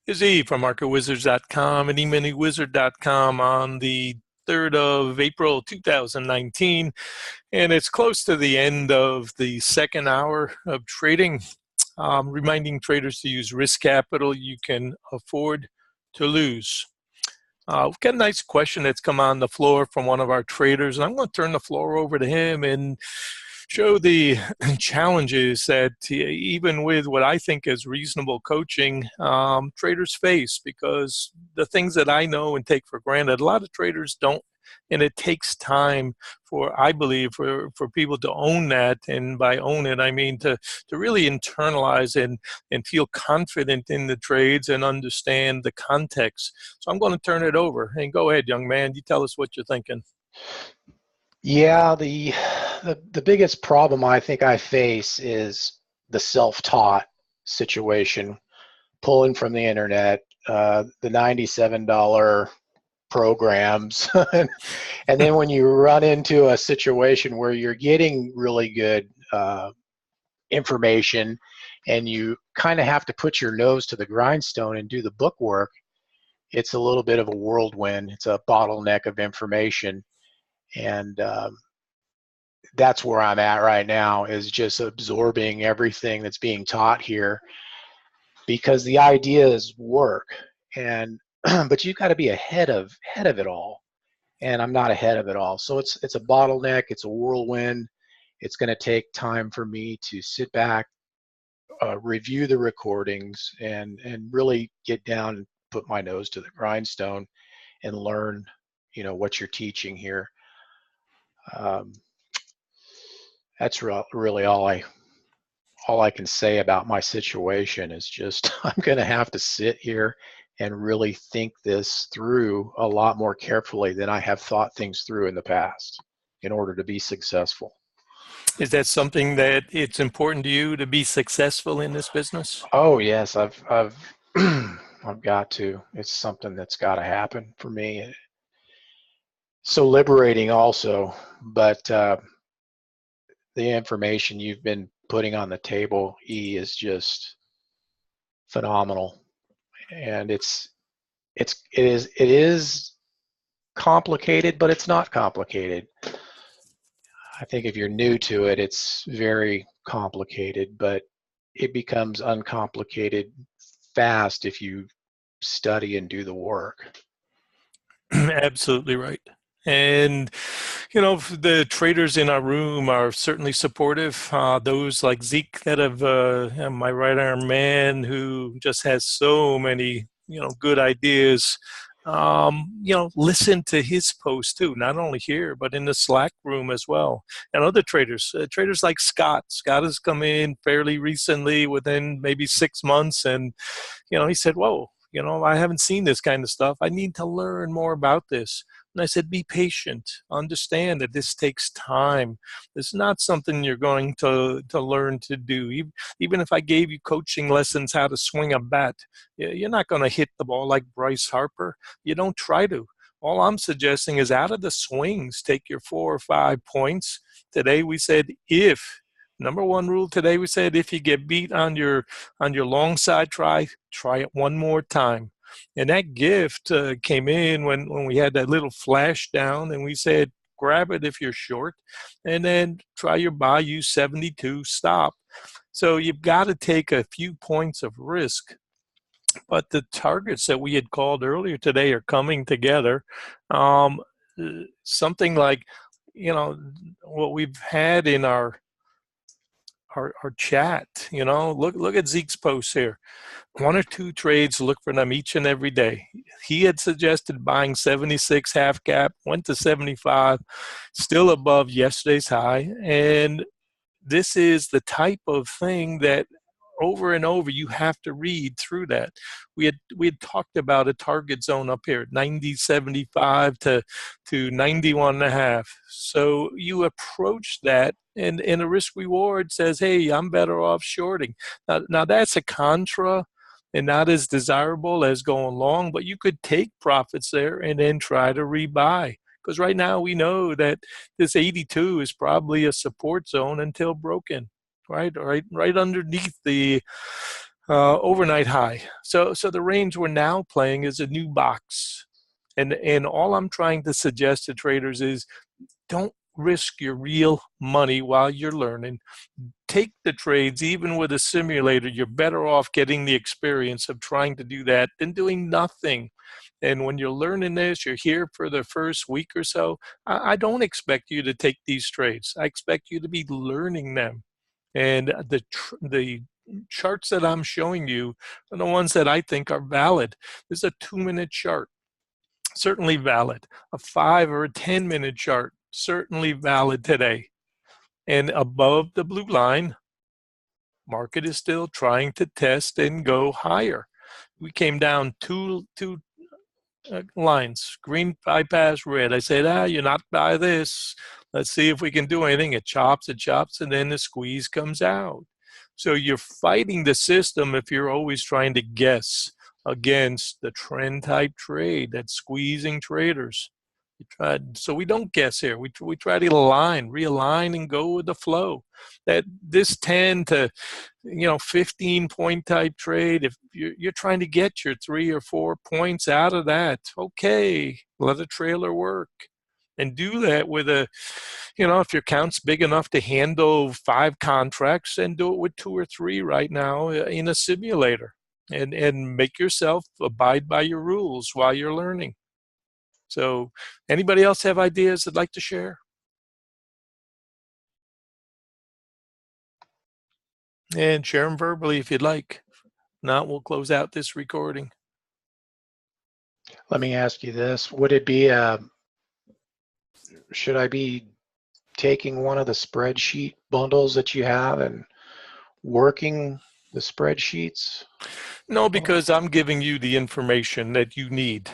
Is E from MarketWizards.com and eMiniWizard.com on the 3rd of April 2019, and it's close to the end of the second hour of trading. Reminding traders to use risk capital you can afford to lose. We've got a nice question that's come on the floor from one of our traders, and I'm going to turn the floor over to him and show the challenges that even with what I think is reasonable coaching, traders face, because the things that I know and take for granted, a lot of traders don't. And it takes time for, I believe, for people to own that. And by own it, I mean to really internalize and feel confident in the trades and understand the context. So I'm going to turn it over. And go ahead, young man. You tell us what you're thinking. Yeah, the biggest problem I think I face is the self-taught situation, pulling from the internet, the $97 programs. And then when you run into a situation where you're getting really good information and you kind of have to put your nose to the grindstone and do the book work, it's a little bit of a whirlwind. It's a bottleneck of information. And that's where I'm at right now, is just absorbing everything that's being taught here, because the ideas work, and but you've got to be ahead of it all, and I'm not ahead of it all. So it's a bottleneck, it's a whirlwind. It's going to take time for me to sit back, review the recordings, and really get down and put my nose to the grindstone and learn, what you're teaching here. That's really all I can say about my situation is just I'm going to have to sit here and really think this through a lot more carefully than I have thought things through in the past in order to be successful. Is that something that it's important to you to be successful in this business? Oh yes, I've I've got to. It's something that's got to happen for me. So liberating also, but the information you've been putting on the table, E, is just phenomenal, and it is complicated, but it's not complicated. I think if you're new to it, it's very complicated, but it becomes uncomplicated fast if you study and do the work. Absolutely right. And, the traders in our room are certainly supportive. Those like Zeke that have, my right arm man, who just has so many, good ideas. Listen to his post too, not only here, but in the Slack room as well. And other traders like Scott. Scott has come in fairly recently, within maybe 6 months. And, he said, whoa, I haven't seen this kind of stuff. I need to learn more about this. And I said, be patient. Understand that this takes time. It's not something you're going to learn to do. Even if I gave you coaching lessons how to swing a bat, you're not going to hit the ball like Bryce Harper. You don't try to. All I'm suggesting is out of the swings, take your 4 or 5 points. Today we said if. Number one rule today, we said if you get beat on your long side try it one more time. And that gift came in when we had that little flash down, and we said grab it if you're short, and then try your buy, use 72, stop. So you've got to take a few points of risk. But the targets that we had called earlier today are coming together. Something like, what we've had in our chat, look at Zeke's posts here. 1 or 2 trades, look for them each and every day. He had suggested buying 76 half cap, went to 75, still above yesterday's high. And this is the type of thing that over and over you have to read through that. We had talked about a target zone up here at 90.75 to 91.5. So you approach that, and a risk reward says, hey, I'm better off shorting. Now that's a contra and not as desirable as going long, but you could take profits there and then try to rebuy. Because right now we know that this 82 is probably a support zone until broken, right underneath the overnight high. So the range we're now playing is a new box, and all I'm trying to suggest to traders is don't risk your real money while you're learning. Take the trades, even with a simulator. You're better off getting the experience of trying to do that than doing nothing. And when you're learning this, you're here for the first week or so. I don't expect you to take these trades. I expect you to be learning them. And the charts that I'm showing you are the ones that I think are valid. This is a 2-minute chart, certainly valid. A 5 or a 10-minute chart, certainly valid today. And above the blue line, market is still trying to test and go higher. We came down two lines, green bypass, red. I said, you're not by this. Let's see if we can do anything. It chops, and then the squeeze comes out. So you're fighting the system if you're always trying to guess against the trend type trade that's squeezing traders. So we don't guess here. We try to realign and go with the flow. That this 10 to 15 point type trade, if you're trying to get your 3 or 4 points out of that, okay, let a trailer work. And do that with if your count's big enough to handle 5 contracts, and do it with 2 or 3 right now in a simulator, and make yourself abide by your rules while you're learning. So anybody else have ideas they'd like to share? And share them verbally if you'd like. Not, we'll close out this recording. Let me ask you this. Would it be, should I be taking one of the spreadsheet bundles that you have and working the spreadsheets? No, because I'm giving you the information that you need.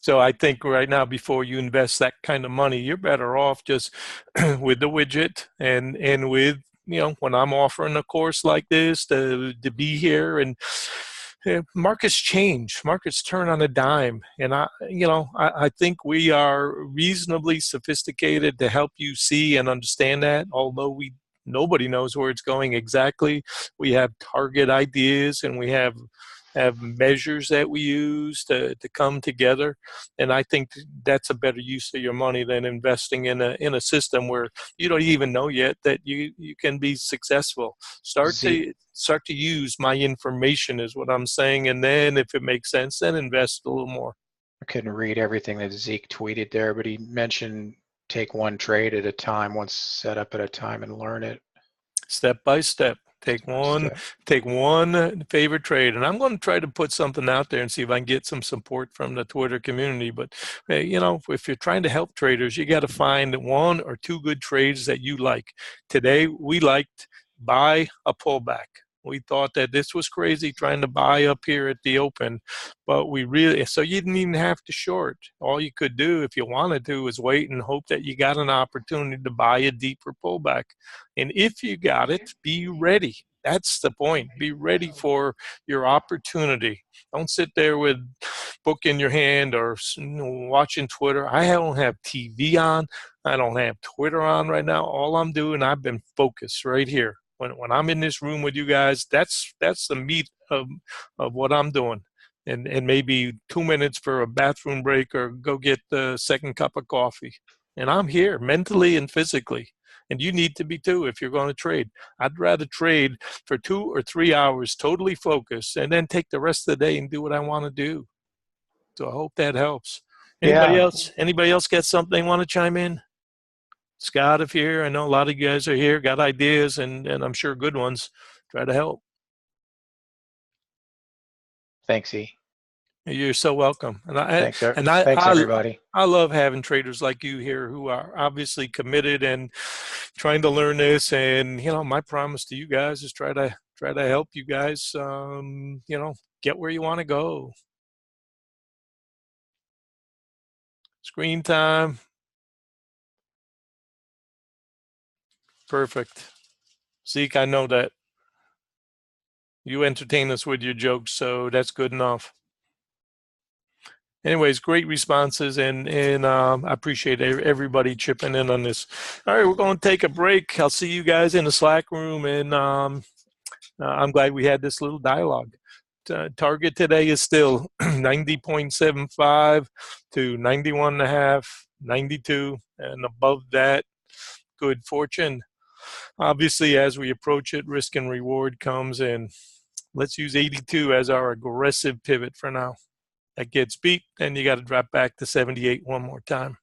So I think right now, before you invest that kind of money, you're better off just with the widget and with, when I'm offering a course like this to be here. And markets change, markets turn on a dime. And I think we are reasonably sophisticated to help you see and understand that, although nobody knows where it's going exactly. We have target ideas, and we have measures that we use to come together. And I think that's a better use of your money than investing in a system where you don't even know yet that you can be successful. Start to use my information is what I'm saying. And then if it makes sense, then invest a little more. I couldn't read everything that Zeke tweeted there, but he mentioned take one trade at a time, one setup at a time, and learn it. Step by step. Take one favorite trade. And I'm going to try to put something out there and see if I can get some support from the Twitter community. But, if you're trying to help traders, you got to find 1 or 2 good trades that you like. Today, we liked buy a pullback. We thought that this was crazy trying to buy up here at the open, but so you didn't even have to short. All you could do if you wanted to was wait and hope that you got an opportunity to buy a deeper pullback. And if you got it, be ready. That's the point. Be ready for your opportunity. Don't sit there with book in your hand or watching Twitter. I don't have TV on. I don't have Twitter on right now. All I'm doing, I've been focused right here. When I'm in this room with you guys, that's the meat of what I'm doing. And maybe 2 minutes for a bathroom break or go get the second cup of coffee. And I'm here mentally and physically. And you need to be too if you're going to trade. I'd rather trade for 2 or 3 hours totally focused and then take the rest of the day and do what I want to do. So I hope that helps. Anybody else? Anybody else got something they want to chime in? Scott, if you're here, I know a lot of you guys are here, got ideas, and I'm sure good ones. Try to help. Thanks, E. You're so welcome. And thanks everybody. I love having traders like you here who are obviously committed and trying to learn this. And my promise to you guys is try to help you guys, get where you want to go. Screen time. Perfect. Zeke, I know that. You entertain us with your jokes, so that's good enough. Anyways, great responses, and I appreciate everybody chipping in on this. All right, we're going to take a break. I'll see you guys in the Slack room in I'm glad we had this little dialogue. Target today is still 90.75 to 91.5, 92, and above that, good fortune. Obviously, as we approach it, risk and reward comes in. Let's use 82 as our aggressive pivot for now. That gets beat, and you got to drop back to 78 one more time.